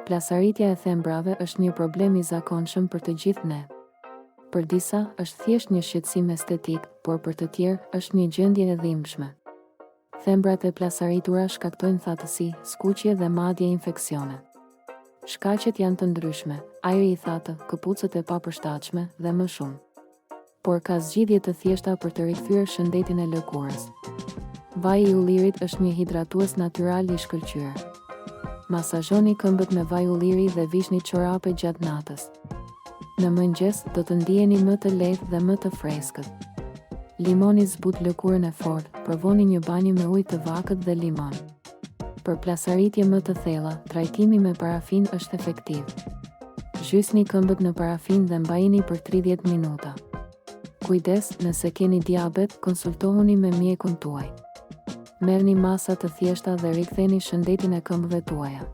Plasaritja e thembrave është një problem i zakonshëm për të gjithë ne. Për disa është thjesht një shqetësim estetik, por për të tjerë është një gjendje e dhimbshme. Thembrat e plasaritura shkaktojnë thatësi, skuqje dhe madje infeksione. Shkaqet janë të ndryshme, ajri i thatë, këpucët e papërshtatshme dhe më shumë. Por ka zgjidhje të thjeshta për të rikthyer shëndetin e lëkurës. Vaji i ullirit është një hidratues natyral i shkëlqyer. Masazhoni këmbët me vaj ulliri dhe vishni çorape gjatë natës. Në mëngjes do të ndiheni më të lehtë dhe më të freskët. Limoni zbut lëkurën e fortë, provoni një banjë me ujë të vakët dhe limon. Për plasaritje më të thella, trajtimi me parafin është efektiv. Zhysni këmbët në parafin dhe mbajini për 30 minuta. Kujdes, nëse keni diabet, konsultohuni me mjekun tuaj. Merrni masa të thjeshta dhe riktheni shëndetin e këmbëve tuaja.